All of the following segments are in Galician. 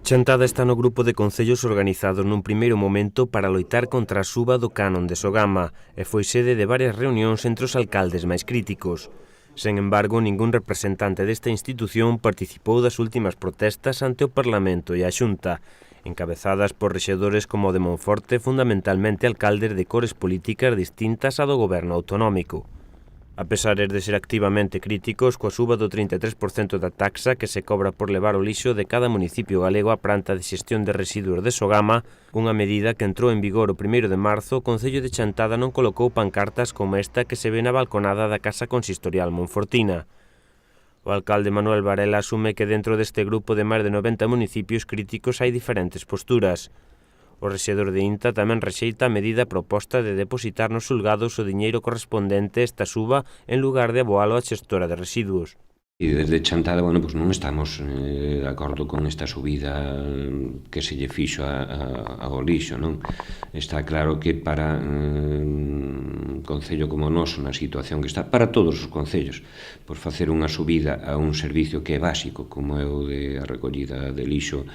Chantada está no grupo de concellos organizados nun primeiro momento para loitar contra a suba do canon de Sogama e foi sede de varias reunións entre os alcaldes máis críticos. Sen embargo, ningún representante desta institución participou das últimas protestas ante o Parlamento e a Xunta, encabezadas por rexedores como o de Monforte, fundamentalmente alcaldes de cores políticas distintas á do goberno autonómico. A pesar de ser activamente críticos coa suba do 33% da taxa que se cobra por levar o lixo de cada municipio galego á planta de xestión de residuos de Sogama, unha medida que entrou en vigor o 1 de marzo, o Concello de Chantada non colocou pancartas como esta que se ve na balconada da Casa Consistorial monfortina. O alcalde Manuel Varela asume que dentro deste grupo de máis de 90 municipios críticos hai diferentes posturas. O rexedor de INTA tamén rexeita a medida proposta de depositar nos xulgados o diñeiro correspondente a esta suba en lugar de aboalo á xestora de residuos. E desde Chantada, pois non estamos de acordo con esta subida que se lle fixo ao lixo, non? Está claro que para un concello como o noso, na situación que está, para todos os concellos, por facer unha subida a un servicio que é básico, como é o de a recollida de lixo,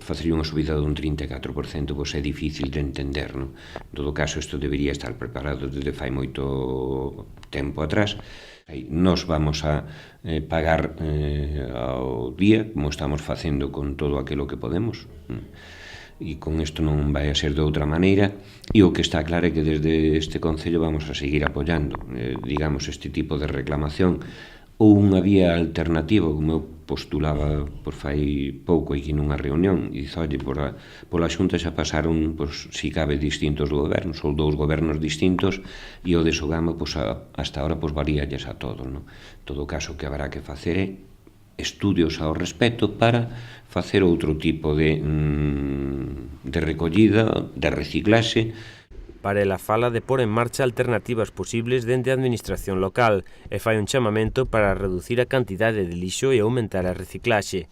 facer unha subida dun 34%, pois é difícil de entender, non? En todo caso, isto debería estar preparado desde fai moito tempo atrás. Nos vamos a pagar ao día, como estamos facendo con todo aquilo que podemos, e con isto non vai a ser de outra maneira, e o que está claro é que desde este Concello vamos a seguir apoiando, digamos, este tipo de reclamación, ou unha vía alternativa, como eu postulaba por fai pouco aquí nunha reunión, e dice, oye, pola Xunta xa pasaron, pois, si cabe, distintos gobernos, ou dous gobernos distintos, e o de Sogama, pois, hasta ahora, pois, varíalles a todos, non? En todo caso, o que habrá que facer é estudios ao respecto para facer outro tipo de recollida, de reciclaxe. Varela fala de pôr en marcha alternativas posibles dende a administración local e fai un chamamento para reducir a cantidade de lixo e aumentar a reciclaxe.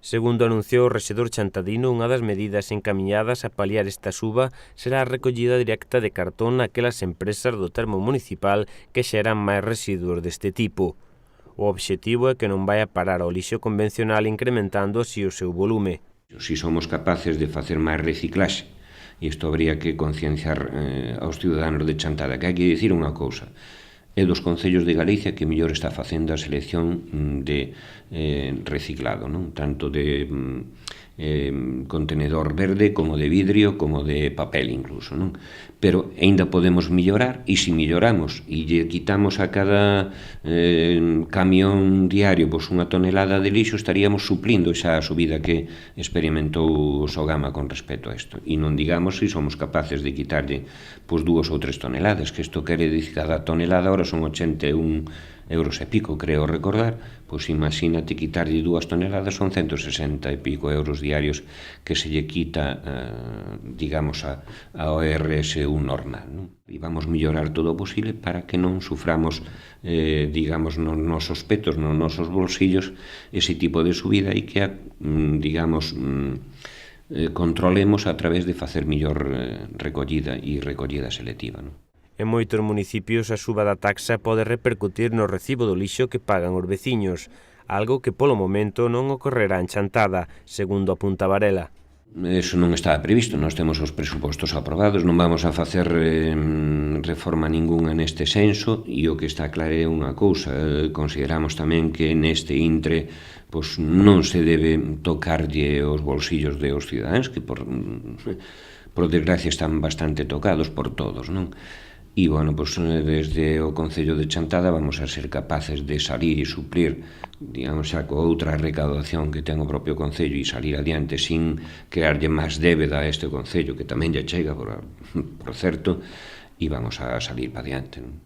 Segundo anunciou o rexedor chantadino, unha das medidas encamiñadas a paliar esta suba será a recollida directa de cartón naquelas empresas do termo municipal que xeran máis residuos deste tipo. O obxectivo é que non vai a parar ao lixo convencional incrementando así o seu volume. Si somos capaces de facer máis reciclaxe, e isto habría que concienciar aos ciudadanos de Chantada, que hai que dicir unha cousa, é dos concellos de Galicia que mellor está facendo a selección de reciclado, non? Tanto de contenedor verde, como de vidrio, como de papel incluso, non? Pero aínda podemos mellorar, e se melloramos e lle quitamos a cada camión diario pois unha tonelada de lixo, estaríamos suplindo xa a subida que experimentou o Sogama con respecto a isto. E non digamos se somos capaces de quitarlle pois 2 ou 3 toneladas, que isto quere dicir cada tonelada ahora son 81 euros e pico, creo recordar, pois imagínate quitarlle 2 toneladas son 160 e pico euros diarios que se lle quita, digamos, a ORS1 normal, non? E vamos mellorar todo o posible para que non suframos, digamos, nos nosos petos, nos nosos bolsillos, ese tipo de subida e que, digamos, controlemos a través de facer mellor recollida e recollida selectiva, non? En moitos municipios a suba da taxa pode repercutir no recibo do lixo que pagan os veciños, algo que polo momento non ocorrerá en Chantada, segundo apunta Varela. Eso non está previsto, nós temos os presupostos aprobados, non vamos a facer reforma ningunha neste senso, e o que está claro é unha cousa, consideramos tamén que neste intre pois non se debe tocarlle os bolsillos de os cidadáns, que por desgracia están bastante tocados por todos, non? E, pois, desde o Concello de Chantada vamos a ser capaces de salir e suplir, digamos, xa coa outra recaudación que ten o propio Concello e salir adiante sin crearlle máis débeda a este Concello, que tamén lle chega, por certo, e vamos a salir para adiante, non?